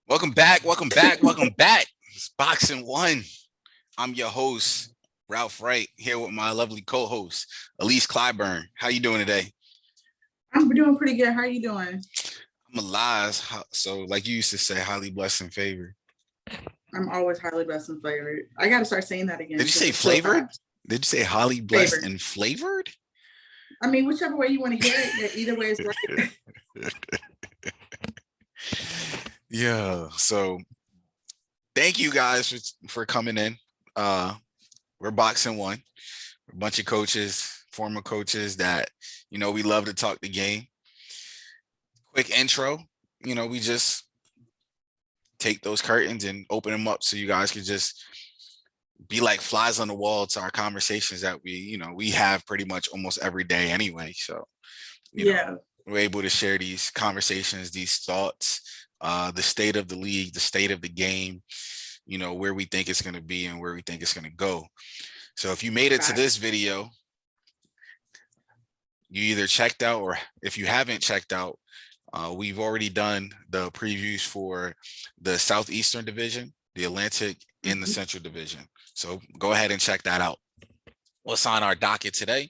Welcome back. Welcome back. Welcome back. It's BoxN1. I'm your host, Ralph Wright, here with my lovely co-host, Elise Clyburn. How you doing today? I'm doing pretty good. How are you doing? I'm alive. So, like you used to say, highly blessed and favored. I'm always highly blessed and flavored. I got to start saying that again Did you because say it's so flavored? fast. Did you say highly blessed Flavored. and flavored? I mean, whichever way you want to hear it, either way is right. Yeah. So, thank you guys for coming in. We're BoxN1. We're a bunch of coaches, former coaches that we love to talk the game. Quick intro. We just take those curtains and open them up so you guys could just be like flies on the wall to our conversations that we have pretty much almost every day anyway. So, Yeah. we're able to share these conversations, these thoughts, the state of the league, the state of the game, where we think it's going to be and where we think it's going to go. So if you made it to this video, you either checked out, or if you haven't checked out, we've already done the previews for the Southeastern Division, the Atlantic, and the Central Division. So go ahead and check that out. What's on our docket today?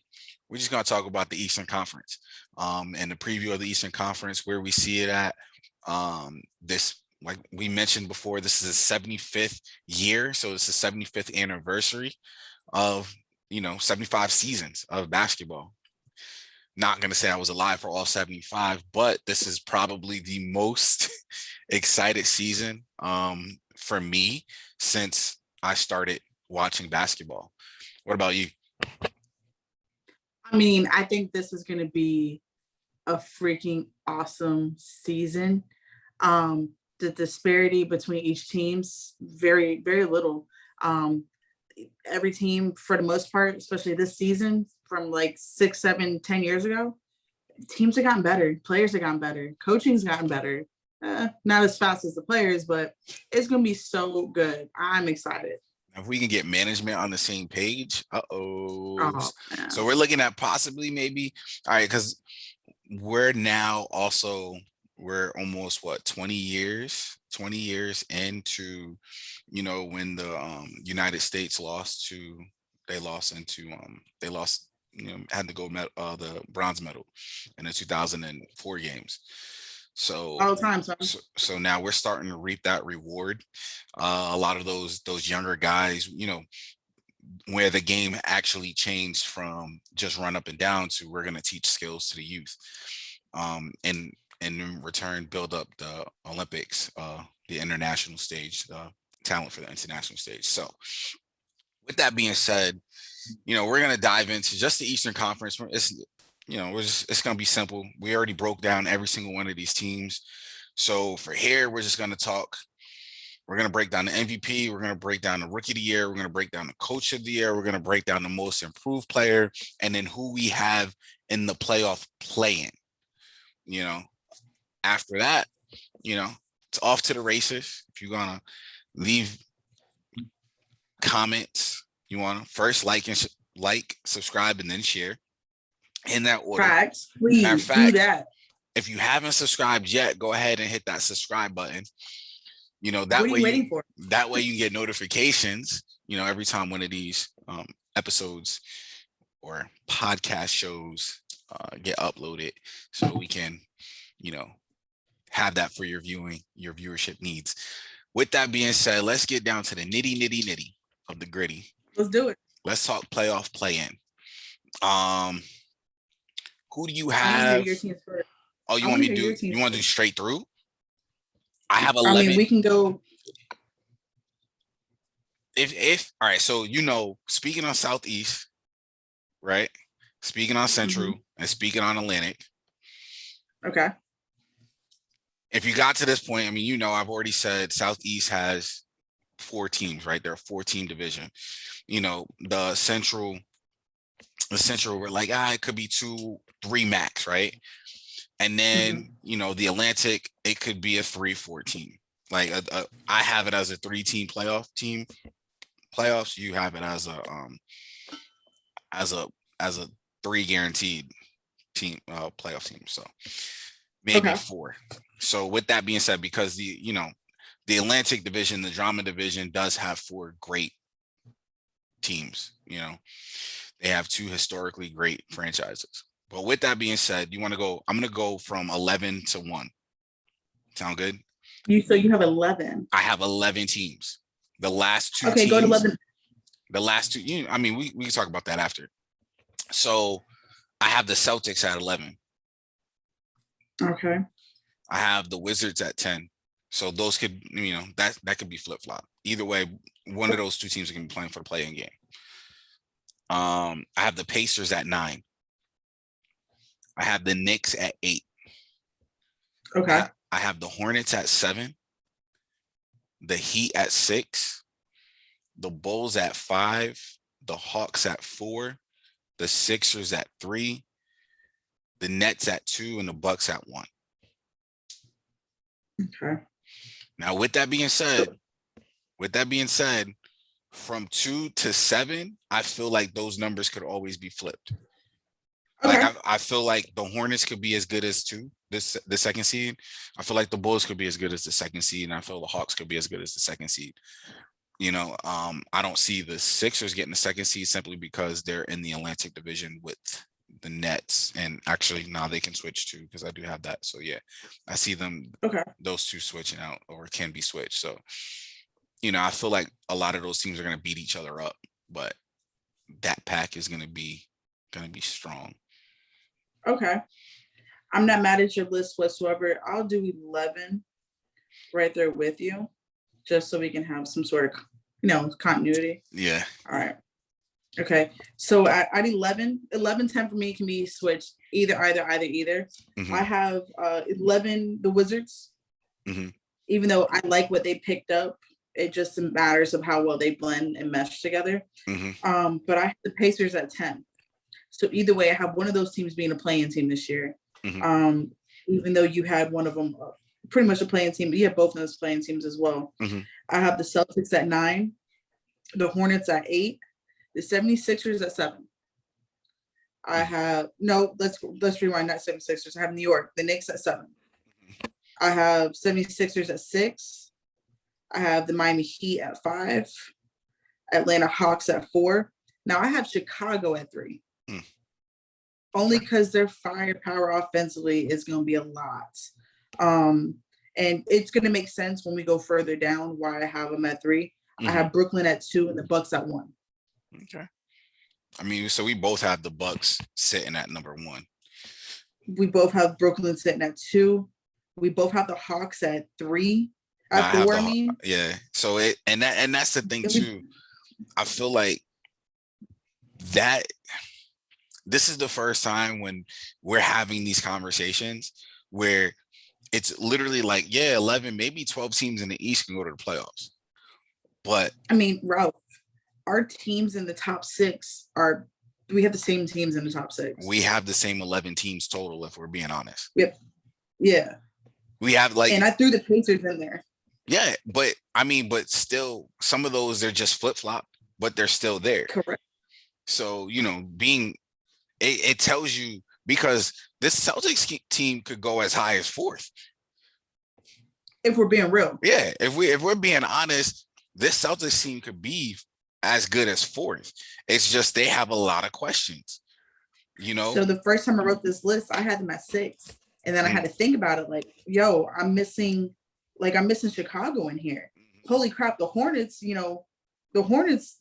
We're just going to talk about the Eastern Conference and the preview of the Eastern Conference, where we see it at. This, like we mentioned before, this is a 75th year. So it's the 75th anniversary of, 75 seasons of basketball. Not going to say I was alive for all 75, but this is probably the most excited season for me since I started watching basketball. What about you? I mean, I think this is going to be a freaking awesome season. The disparity between each team's very, very little. Every team, for the most part, especially this season, from like 6, 7, 10 years ago, teams have gotten better. Players have gotten better. Coaching's gotten better. Not as fast as the players, but it's going to be so good. I'm excited. If we can get management on the same page, Oh, yeah. So we're looking at possibly maybe, all right, because we're almost 20 years into, when the United States had the the bronze medal in the 2004 games. So all the time. so now we're starting to reap that reward. A lot of those younger guys, where the game actually changed from just run up and down to we're going to teach skills to the youth, and in return build up the Olympics, the international stage, talent for the international stage. So with that being said, we're going to dive into just the Eastern Conference. It's going to be simple. We already broke down every single one of these teams. So for here, we're just going to talk. We're going to break down the MVP. We're going to break down the Rookie of the Year. We're going to break down the Coach of the Year. We're going to break down the Most Improved Player, and then who we have in the playoff play-in. After that, it's off to the races. If you're going to leave comments, you want to first like, subscribe, and then share. In that order. Facts. Please do that. If you haven't subscribed yet, go ahead and hit that subscribe button. That what are you waiting for? That way you get notifications, every time one of these episodes or podcast shows get uploaded, so we can, have that for your viewership needs. With that being said, let's get down to the nitty of the gritty. Let's do it. Let's talk playoff play-in. Who do you have? Oh, you want me to do? You want to do straight through? I have 11. I mean, we can go. If all right, so speaking on Southeast, right? Speaking on Central, and speaking on Atlantic. Okay. If you got to this point, I mean, I've already said Southeast has 4 teams, right? They're a 4-team division. The Central, we're like, it could be 2, 3 max, right? And then, the Atlantic, it could be a 3-4 team. Like I have it as a 3-team playoffs. You have it as a 3 guaranteed team, playoff team. So maybe Okay. 4. So with that being said, because the Atlantic Division, the Drama Division does have 4 great teams. They have 2 historically great franchises. But with that being said, I'm going to go from 11 to 1. Sound good? So you have 11. I have 11 teams. The last 2 Okay, teams. go to 11. The last 2, we can talk about that after. So I have the Celtics at 11. Okay. I have the Wizards at 10. So those could, that could be flip-flop. Either way, one of those 2 teams are going to be playing for the play-in game. I have the Pacers at 9. I have the Knicks at 8. Okay. I have the Hornets at 7. The Heat at 6. The Bulls at 5. The Hawks at 4. The Sixers at 3. The Nets at 2, and the Bucks at 1. Okay. Now, with that being said, from 2 to 7, I feel like those numbers could always be flipped. Okay. Like I feel like the Hornets could be as good as 2, the second seed. I feel like the Bulls could be as good as the second seed, and I feel the Hawks could be as good as the second seed. I don't see the Sixers getting the second seed simply because they're in the Atlantic Division with the Nets, and actually now they can switch too because I do have that. So yeah, I see them. Okay. Those 2 switching out or can be switched. So I feel like a lot of those teams are going to beat each other up, but that pack is going to be strong. Okay. I'm not mad at your list whatsoever. I'll do 11 right there with you, just so we can have some sort of, continuity. Yeah. All right. Okay. So at 11, 10 for me can be switched either. Mm-hmm. I have 11, the Wizards. Mm-hmm. Even though I like what they picked up, it just matters of how well they blend and mesh together. Mm-hmm. But I have the Pacers at 10. So either way, I have one of those teams being a play-in team this year. Mm-hmm. Even though you had one of them pretty much a play-in team, but you have both of those play-in teams as well. Mm-hmm. I have the Celtics at 9, the Hornets at 8, the 76ers at 7. I have let's rewind, not 76ers. I have New York, the Knicks at 7. I have 76ers at 6. I have the Miami Heat at 5. Atlanta Hawks at 4. Now I have Chicago at 3. Only because their firepower offensively is going to be a lot. And it's going to make sense when we go further down why I have them at 3. Mm-hmm. I have Brooklyn at 2 and the Bucks at 1. Okay. So we both have the Bucks sitting at number 1. We both have Brooklyn sitting at 2. We both have the Hawks at 3. At 4, I mean. Yeah. So that's the thing too. I feel like that this is the first time when we're having these conversations where it's literally like, 11, maybe 12 teams in the East can go to the playoffs. But I mean, Ralph, our teams in the top 6 we have the same teams in the top 6. We have the same 11 teams total, if we're being honest. Yep. Yeah. We have and I threw the Pacers in there. Yeah, but still, some of those, they're just flip-flop, but they're still there. Correct. So, it tells you, because this Celtics team could go as high as 4th. If we're being real. Yeah, if we're being honest, this Celtics team could be as good as 4th. It's just they have a lot of questions, So the first time I wrote this list, I had them at 6. And then I had to think about it like, I'm missing Chicago in here. Holy crap, the Hornets,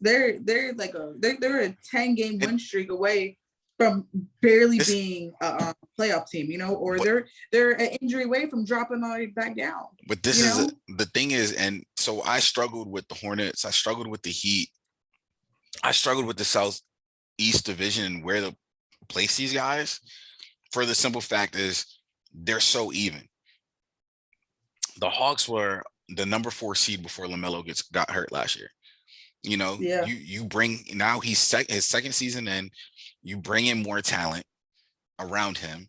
they're a 10-game win streak away from barely being a playoff team, or they're an injury away from dropping all back down. But this is the thing is, and so I struggled with the Hornets, I struggled with the Heat, I struggled with the Southeast Division where to place these guys, for the simple fact is they're so even. The Hawks were the number 4 seed before LaMelo got hurt last year. You bring, now he's his second season in, you bring in more talent around him.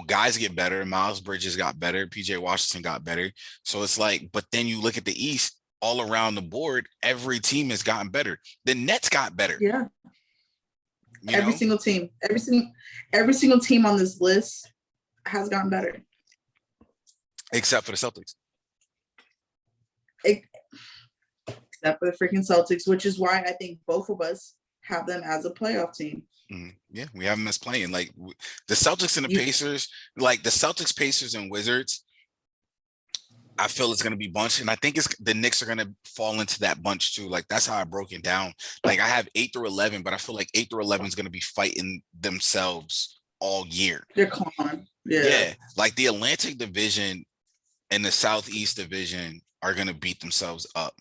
Guys get better. Miles Bridges got better. PJ Washington got better. So it's like, but then you look at the East, all around the board, every team has gotten better. The Nets got better. Yeah. Every single team on this list has gotten better. except for the Celtics. Except for the freaking Celtics, which is why I think both of us have them as a playoff team. Yeah, we have them as playing. Like the Celtics and the Pacers, like the Celtics, Pacers, and Wizards, I feel it's going to be bunch, and I think it's the Knicks are going to fall into that bunch too. Like that's how I broke it down. Like I have 8 through 11, but I feel like 8 through 11 is going to be fighting themselves all year. They're calm. Yeah, like the Atlantic Division and the Southeast Division are going to beat themselves up,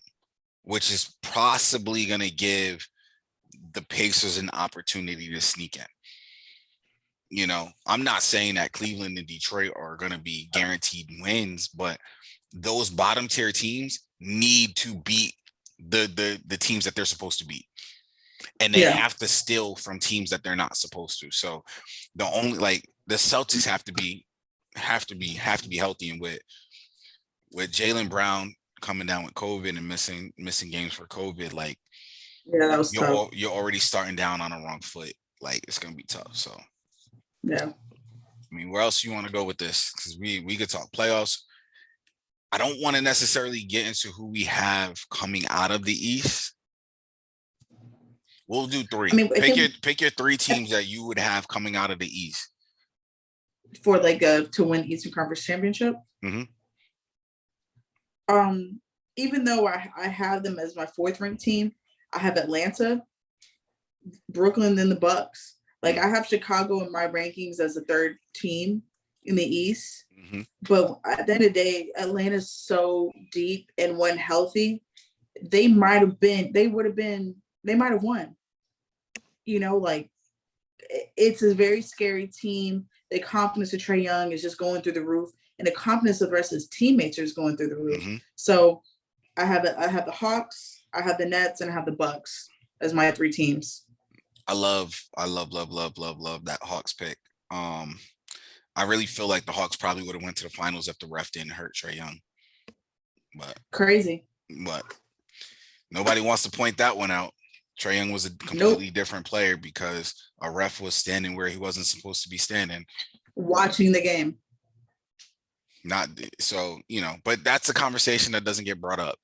which is possibly going to give the Pacers an opportunity to sneak in. You know, I'm not saying that Cleveland and Detroit are going to be guaranteed wins, but those bottom tier teams need to beat the teams that they're supposed to beat. And they have to steal from teams that they're not supposed to. So the only like the Celtics have to be healthy, and with Jaylen Brown coming down with COVID and missing games for COVID, like that was tough. You're already starting down on the wrong foot. Like it's gonna be tough. So yeah. I mean, where else you want to go with this? Because we could talk playoffs. I don't want to necessarily get into who we have coming out of the East. We'll do 3. I mean, pick your 3 teams that you would have coming out of the East for like to win Eastern Conference Championship. Even though I have them as my 4th ranked team, I have Atlanta, Brooklyn, then the Bucks. Like I have Chicago in my rankings as the 3rd team in the East. But at the end of the day, Atlanta's so deep, and when healthy, they might have won. You know, like it's a very scary team. The confidence of Trae Young is just going through the roof, and the confidence of the rest of his teammates is going through the roof. So I have the Hawks, I have the Nets, and I have the Bucks as my 3 teams. I love that Hawks pick. I really feel like the Hawks probably would have went to the finals if the ref didn't hurt Trae Young. But crazy. But nobody wants to point that one out. Trae Young was a completely different player because a ref was standing where he wasn't supposed to be standing. Watching the game. Not so, you know, but that's a conversation that doesn't get brought up.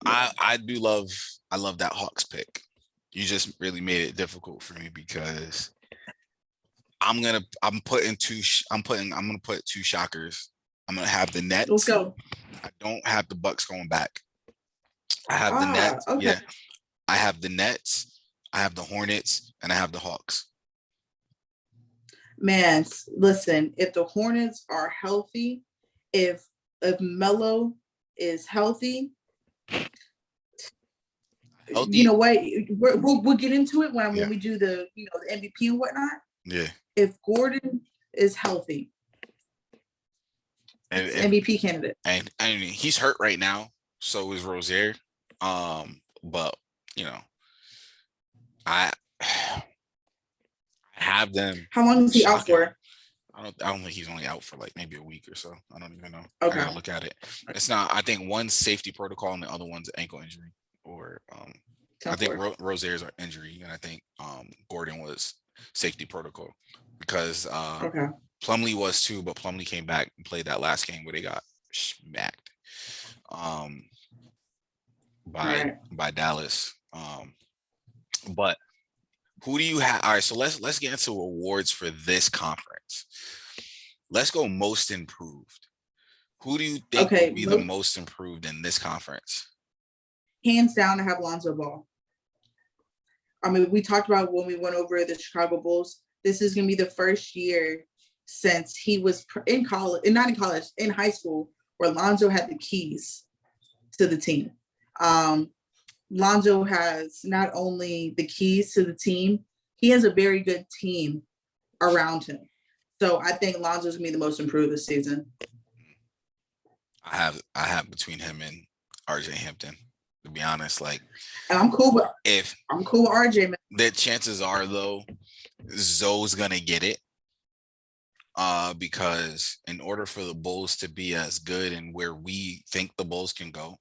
I love that Hawks pick. You just really made it difficult for me because I'm gonna put 2 shockers. I'm gonna have the Nets. Let's go. I don't have the Bucks going back. I have the Nets. Okay. Yeah. I have the Nets, I have the Hornets, and I have the Hawks. Man, listen, if the Hornets are healthy, if Melo is healthy, you know what? We'll get into it when we do the the MVP and whatnot. Yeah. If Gordon is healthy, and MVP candidate, and I mean he's hurt right now, so is Rozier. But you know, I have them. How long is he out for? I don't think he's only out for like maybe a week or so. I don't even know. Okay. I gotta look at it. It's not. I think one's safety protocol and the other one's ankle injury. Or I think Rozier's injury, and I think Gordon was safety protocol because Plumlee was too, but Plumlee came back and played that last game where they got smacked by Dallas. But who do you have? All right, so let's get into awards for this conference. Let's go most improved. Who do you think will be the most improved in this conference? Hands down, I have Lonzo Ball. I mean, we talked about when we went over the Chicago Bulls. This is going to be the first year since he was in college, and not in college, in high school, where Lonzo had the keys to the team. Lonzo has not only the keys to the team, he has a very good team around him. So I think Lonzo's going to be the most improved this season. I have between him and RJ Hampton, to be honest. Like, and I'm cool with RJ, man. The chances are though, Zoe's gonna get it. Because in order for the Bulls to be as good and where we think the Bulls can go,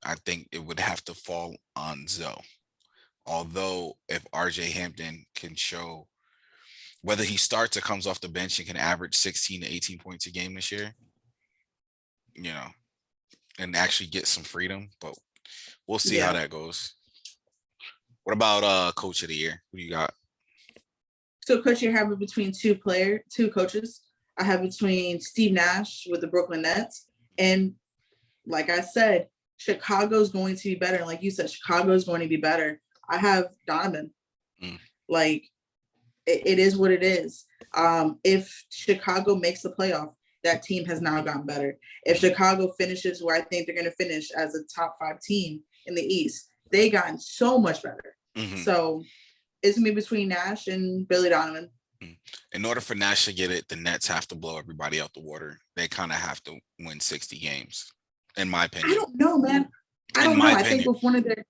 I think it would have to fall on Zoe. Although if RJ Hampton can show whether he starts or comes off the bench and can average 16 to 18 points a game this year, you know, and actually get some freedom. But we'll see how Yeah. that goes. What about coach of the year? Who do you got? So coach, you have it between two coaches. I have between Steve Nash with the Brooklyn Nets, and like I said, Chicago's going to be better. And like you said, Chicago's going to be better. I have Donovan. Like it is what it is. If Chicago makes the playoff, that team has now gotten better. If Chicago finishes where I think they're going to finish as a top 5 team in the East, they gotten so much better. So it's gonna be between Nash and Billy Donovan. In order for Nash to get it, the Nets have to blow everybody out the water. They kind of have to win 60 games, in my opinion. I don't know, man. I don't know. I think with one of their,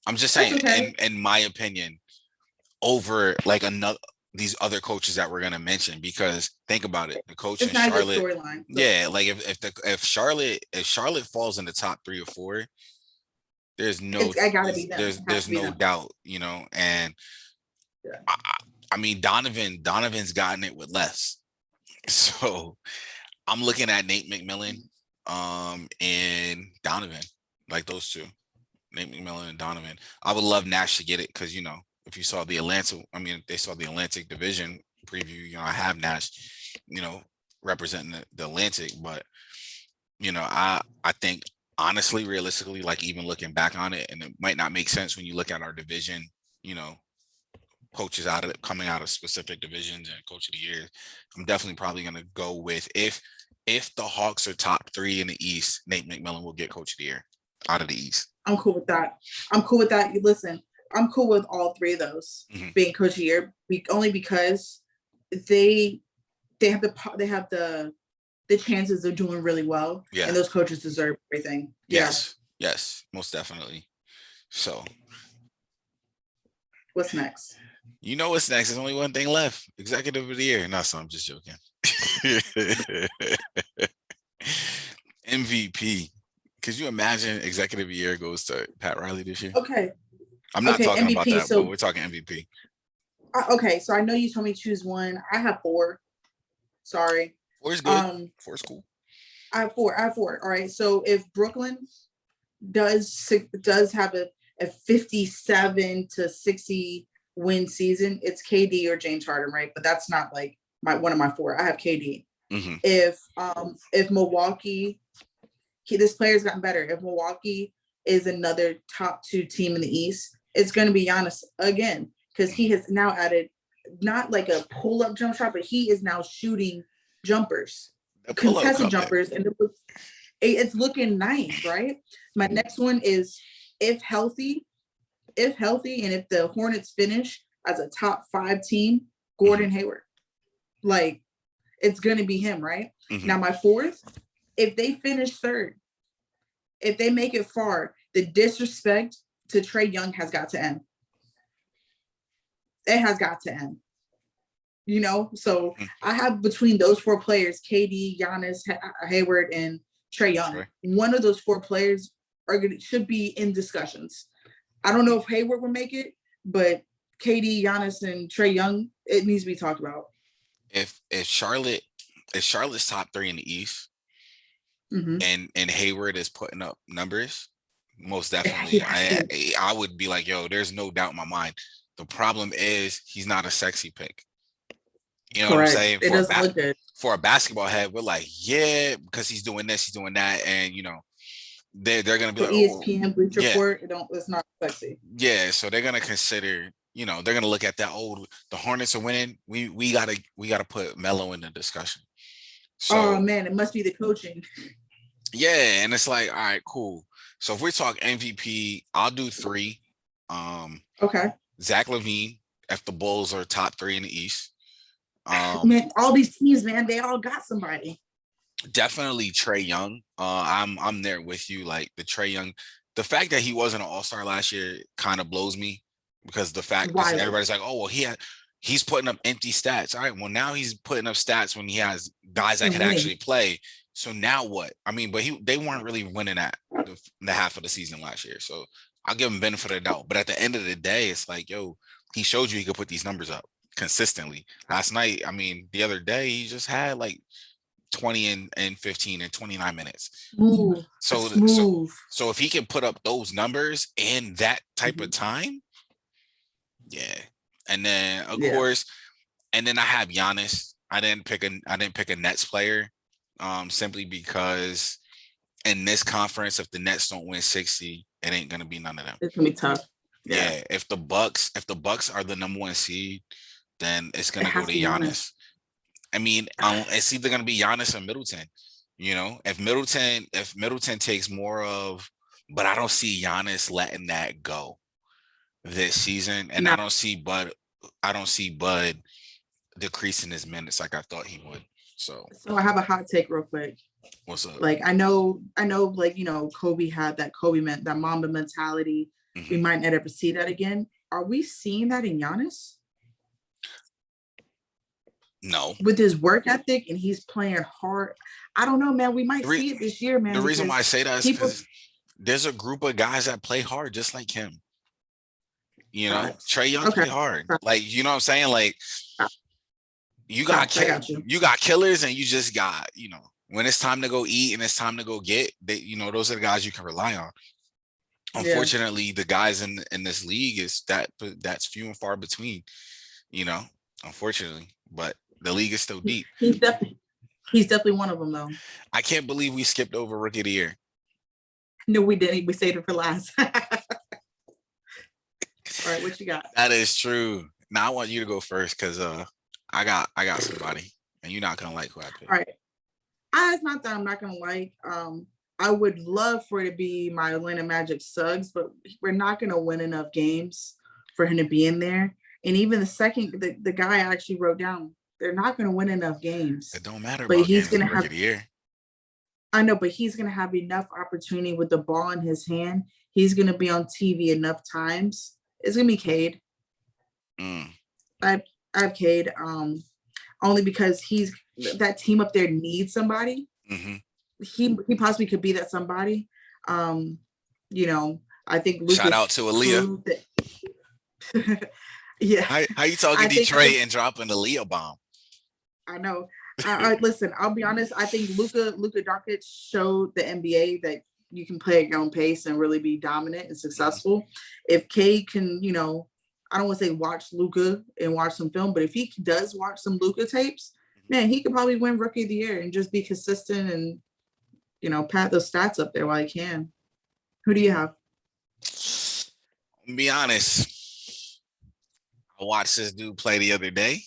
I'm just saying, in my opinion, over like these other coaches that we're gonna mention, because think about it, the coach in Charlotte, yeah, like if Charlotte falls in the top 3 or 4, there's no doubt, you know, and I mean Donovan's gotten it with less, so I'm looking at Nate McMillan, and Donovan, like those two, Nate McMillan and Donovan. I would love Nash to get it because, you know, if you saw the they saw the Atlantic Division preview, you know, I have Nash, you know, representing the Atlantic, but you know, I think honestly, realistically, like even looking back on it, and it might not make sense when you look at our division, you know, coaches coming out of specific divisions and coach of the year, I'm definitely probably going to go with if the Hawks are top 3 in the East, Nate McMillan will get coach of the year out of the East. I'm cool with that. Listen, I'm cool with all 3 of those being coach of the year, only because they have the chances of doing really well, and those coaches deserve everything. Yes, most definitely. So, what's next? You know what's next? There's only one thing left. Executive of the year. No, so I'm just joking. MVP. Could you imagine executive of the year goes to Pat Riley this year? Okay. I'm not talking MVP, about that, but we're talking MVP. Okay, so I know you told me to choose one. I have 4. Sorry. 4 is good. 4 is cool. I have 4. All right. So if Brooklyn does have a 57 to 60 win season, it's KD or James Harden, right? But that's not like one of my 4. I have KD. If Milwaukee, this player's gotten better. If Milwaukee is another top 2 team in the East, it's going to be Giannis again, because he has now added not like a pull-up jump shot, but he is now shooting jumpers, contested jumpers, and it's looking nice, right? My next one is if healthy, and if the Hornets finish as a top 5 team, Gordon Hayward. Like, it's going to be him, right? Now, my 4th, if they finish 3rd, if they make it far, the disrespect to Trae Young has got to end. It has got to end. You know, so I have between those 4 players, KD, Giannis, Hayward, and Trae Young. Sure. One of those 4 players should be in discussions. I don't know if Hayward will make it, but KD, Giannis, and Trae Young, it needs to be talked about. If Charlotte's top 3 in the East, and Hayward is putting up numbers, most definitely, I would be like, yo, there's no doubt in my mind. The problem is he's not a sexy pick. You know what I'm saying? It doesn't look good. For a basketball head, we're like, yeah, because he's doing this, he's doing that, and you know, they're gonna be like, ESPN Bleacher Report, it's not sexy. Yeah, so they're gonna consider, you know, they're gonna look at that. The Hornets are winning. We gotta put Melo in the discussion. So, oh man, it must be the coaching. Yeah, and it's like, all right, cool. So if we talk MVP, I'll do 3. Okay. Zach Levine, if the Bulls are top 3 in the East. Man, all these teams, man, they all got somebody. Definitely Trae Young. I'm there with you. Like the Trae Young, the fact that he wasn't an all-star last year kind of blows me, because the fact that everybody's like, oh well, he's putting up empty stats. All right, well now he's putting up stats when he has guys that can actually play. So now what? I mean, but they weren't really winning at the half of the season last year. So I'll give him benefit of the doubt. But at the end of the day, it's like, yo, he showed you he could put these numbers up consistently. Last night, I mean, the other day, he just had like 20 and 15 and 29 minutes. Smooth. So Smooth. so if he can put up those numbers in that type of time, yeah. And then of course, and then I have Giannis. I didn't pick a Nets player, simply because in this conference, if the Nets don't win 60, it ain't gonna be none of them. It's gonna be tough. Yeah. If the Bucks are the number 1 seed, then it's gonna go to Giannis. I mean, it's either gonna be Giannis or Middleton. You know, if Middleton takes more of, but I don't see Giannis letting that go this season, and I don't see Bud decreasing his minutes like I thought he would. So I have a hot take real quick. What's up? Like I know, like, you know, Kobe had that that Mamba mentality. Mm-hmm. We might not ever see that again. Are we seeing that in Giannis? No. With his work ethic, and he's playing hard. I don't know, man. We might see it this year, man. The reason why I say that is because there's a group of guys that play hard just like him. You know, Trae Young play hard. Like, you know what I'm saying? Like, you got killers, and you just got, you know, when it's time to go eat and it's time to go get, you know, those are the guys you can rely on. Unfortunately, the guys in this league that's few and far between, you know, unfortunately, but the league is still deep. He's definitely one of them, though. I can't believe we skipped over Rookie of the Year. No, we didn't. We saved it for last. All right, what you got? That is true. Now I want you to go first because I got somebody, and you're not gonna like who I picked. All right. It's not that I'm not gonna like. I would love for it to be my Atlanta Magic Suggs, but we're not gonna win enough games for him to be in there. And even the guy I actually wrote down, they're not gonna win enough games. It don't matter. But he's gonna have the year. I know, but he's gonna have enough opportunity with the ball in his hand. He's gonna be on TV enough times. It's gonna be Cade. I have Cade. Only because that team up there needs somebody. Mm-hmm. He possibly could be that somebody. You know, I think Lucas, shout out to Aaliyah. Yeah. How you talking Detroit and dropping the Aaliyah bomb? I know. Listen, I'll be honest. I think Luka Doncic showed the NBA that you can play at your own pace and really be dominant and successful. If Cade can, you know, I don't want to say watch Luka and watch some film, but if he does watch some Luka tapes, man, he could probably win Rookie of the Year and just be consistent and, you know, pat those stats up there while he can. Who do you have? I'll be honest. I watched this dude play the other day,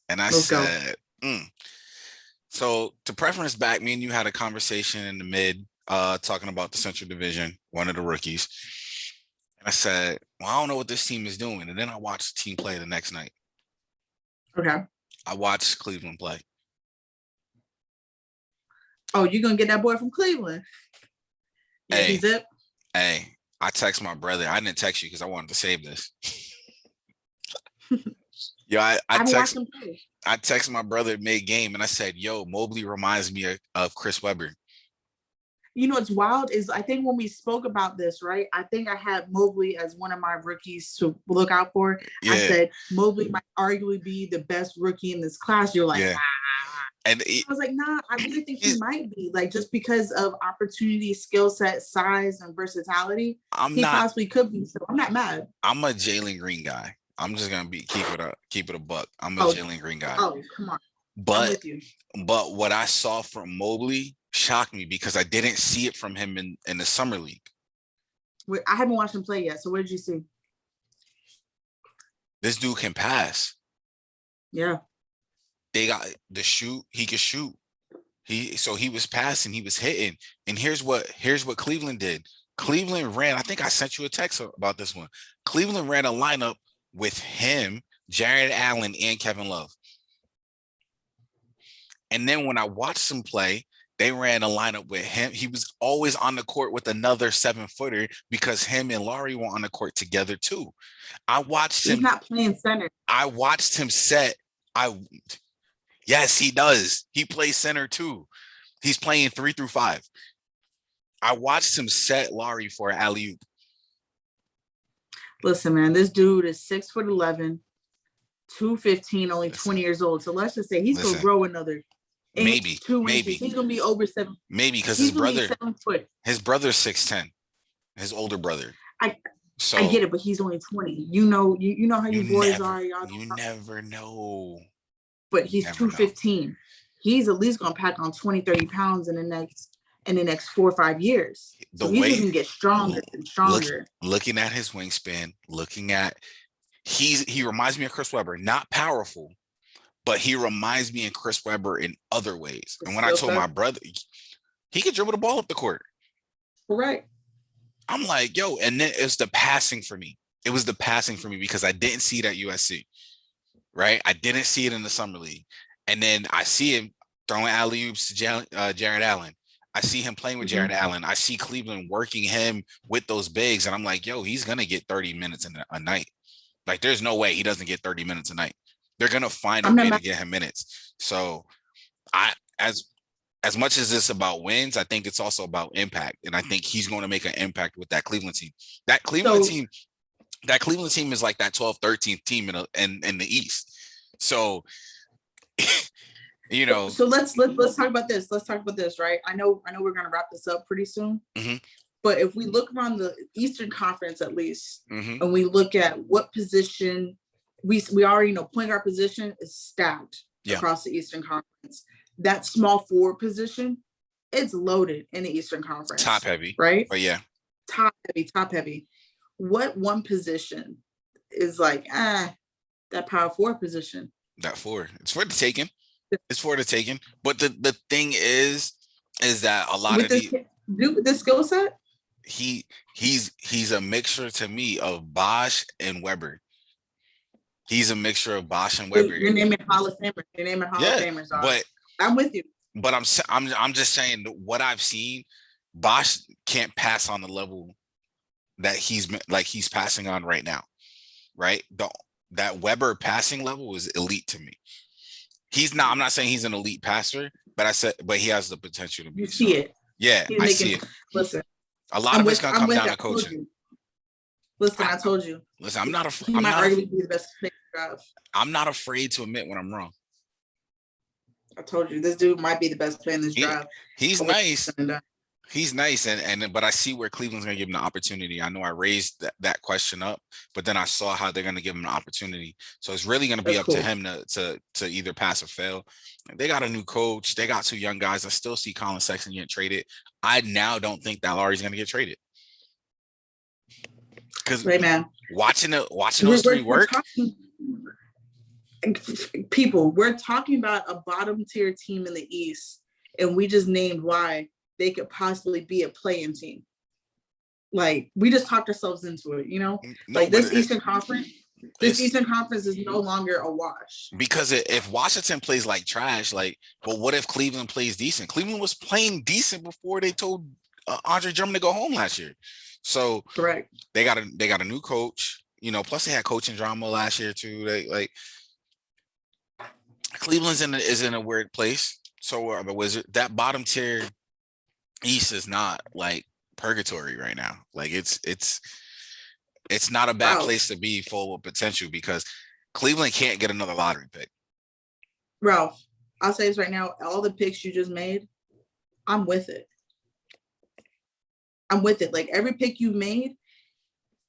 and I said, So to preference back, me and you had a conversation in the mid, talking about the Central Division, one of the rookies. And I said, well, I don't know what this team is doing. And then I watched the team play the next night. Okay. I watched Cleveland play. Oh, you're going to get that boy from Cleveland? Hey, Zip? Hey, I text my brother. I didn't text you because I wanted to save this. Yo, I text my brother mid-game, and I said, yo, Mobley reminds me of Chris Webber. You know, what's wild is I think when we spoke about this, right, I think I had Mobley as one of my rookies to look out for. Yeah. I said Mobley might arguably be the best rookie in this class. You're like, And I was like, nah, I really think he might be, like, just because of opportunity, skill set, size, and versatility. He possibly could be. So I'm not mad. I'm a Jalen Green guy. I'm just gonna keep it a buck. I'm a Jalen Green guy. Oh, come on. But what I saw from Mobley shocked me because I didn't see it from him in the summer league. Wait, I haven't watched him play yet. So what did you see? This dude can pass. Yeah. They got the shoot. He could shoot. He was passing. He was hitting. And here's what Cleveland did. Cleveland ran. I think I sent you a text about this one. Cleveland ran a lineup with him, Jared Allen, and Kevin Love. And then when I watched him play, they ran a lineup with him. He was always on the court with another 7-footer because him and Laurie were on the court together too. I watched him. He's not playing center. I watched him set. Yes, he does. He plays center too. He's playing 3 through 5. I watched him set Laurie for an alley-oop. Listen, man, this dude is 6'11", 215, only 20 years old. So let's just say he's going to grow another Maybe, 2 inches. maybe, He's gonna be over 7. maybe because He's gonna be 7 foot. his brother's 6'10", his older brother. I So get it, but he's only 20. You know how you boys are. Y'all you never know. But he's 215. He's at least gonna pack on 20, 30 pounds in the next 4 or 5 years. So he's just gonna get stronger and stronger. Looking at his wingspan, he reminds me of Chris Webber, not powerful, but he reminds me of Chris Webber in other ways. And when I told my brother, he could dribble the ball up the court. Correct. I'm like, yo, and then it's the passing for me. It was the passing for me because I didn't see it at USC, right? I didn't see it in the summer league. And then I see him throwing alley-oops to Jared Allen. I see him playing with Jared Allen. I see Cleveland working him with those bigs. And I'm like, yo, he's going to get 30 minutes in a night. Like, there's no way he doesn't get 30 minutes a night. They're going to find a way to get him minutes. So as much as it's about wins, I think it's also about impact. And I think he's going to make an impact with that Cleveland team. That Cleveland team is like that 12th, 13th team in the East. So, you know. So let's talk about this. Let's talk about this, right? I know we're going to wrap this up pretty soon. Mm-hmm. But if we look around the Eastern Conference, at least, and we look at what position we already know, point guard position is stacked across the Eastern Conference. That small forward position, it's loaded in the Eastern Conference. Top heavy, right? But yeah, top heavy. What one position is like that power forward position? That forward, it's for the taking. It's for the taking. But the thing is that a lot with of this skill set. He's a mixture to me of Bosch and Weber. He's a mixture of Bosch and Weber. You're naming Hall of Famers. You're naming Hall of Famers. But I'm with you. But I'm just saying what I've seen. Bosch can't pass on the level that he's passing on right now, right? That Weber passing level is elite to me. He's not. I'm not saying he's an elite passer, but he has the potential to be. You see it. Yeah, I see it. Listen, a lot of it's gonna come down to coaching. Listen, I told you. Listen, I'm not afraid. He might arguably be the best player in the draft. I'm not afraid to admit when I'm wrong. I told you this dude might be the best player in this draft. He's nice. He's nice, but I see where Cleveland's gonna give him the opportunity. I know I raised that question up, but then I saw how they're gonna give him an opportunity. So it's really gonna be up to him to either pass or fail. They got a new coach. They got 2 young guys. I still see Colin Sexton getting traded. I now don't think that Laurie's gonna get traded because watching those 3 work. We're talking about a bottom tier team in the East, and we just named why they could possibly be a play-in team. Like, we just talked ourselves into it, this Eastern Conference. This Eastern Conference is no longer a wash. Because if Washington plays like trash, but what if Cleveland plays decent? Cleveland was playing decent before they told Andre Drummond to go home last year. So correct. They got a new coach. Plus they had coaching drama last year too. Cleveland's is in a weird place. So the Wizard, that bottom tier East is not like purgatory right now. Like it's not a bad place to be, full of potential, because Cleveland can't get another lottery pick. Ralph, I'll say this right now: all the picks you just made, I'm with it. Like, every pick you made,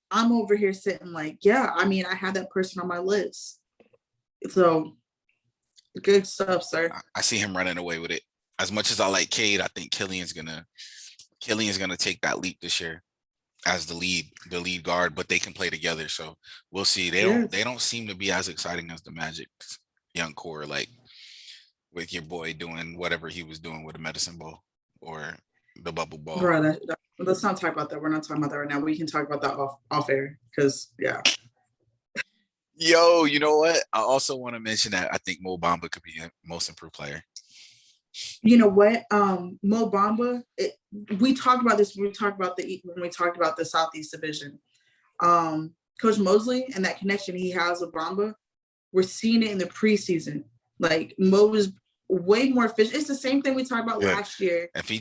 I'm over here sitting like, yeah. I mean, I had that person on my list. So good stuff, sir. I see him running away with it. As much as I like Cade, I think Killian's gonna take that leap this year as the lead guard, but they can play together. So we'll see. They don't seem to be as exciting as the Magic young core, like with your boy doing whatever he was doing with a medicine ball or the bubble ball. Bro, let's not talk about that. We're not talking about that right now. We can talk about that off air, because Yo, you know what? I also want to mention that I think Mo Bamba could be a most improved player. You know what? Mo Bamba, we talked about this when we talked about the Southeast Division. Coach Mosley and that connection he has with Bamba, we're seeing it in the preseason. Like, Mo is way more efficient. It's the same thing we talked about last year. If he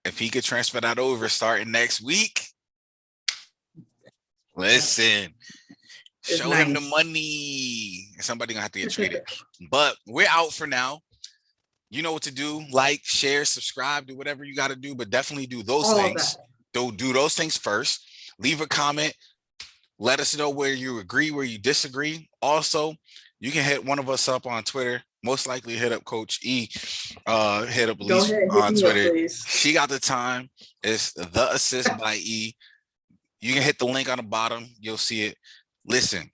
if he could transfer that over starting next week, listen. Show him the money. Somebody gonna have to get traded. But we're out for now. You know what to do. Like, share, subscribe, do whatever you got to do, but definitely do those All of things. that. Do those things first. Leave a comment. Let us know where you agree, where you disagree. Also, you can hit one of us up on Twitter. Most likely hit up Coach E. Hit up Go Elise ahead, hit on me up, Twitter. please. She got the time. It's The Assist by E. You can hit the link on the bottom. You'll see it. Listen,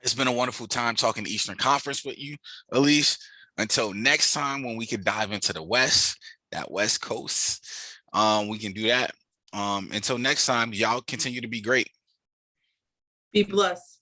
it's been a wonderful time talking Eastern Conference with you, Elise. Until next time, when we can dive into the West, that West Coast, we can do that. Until next time, y'all continue to be great. Be blessed.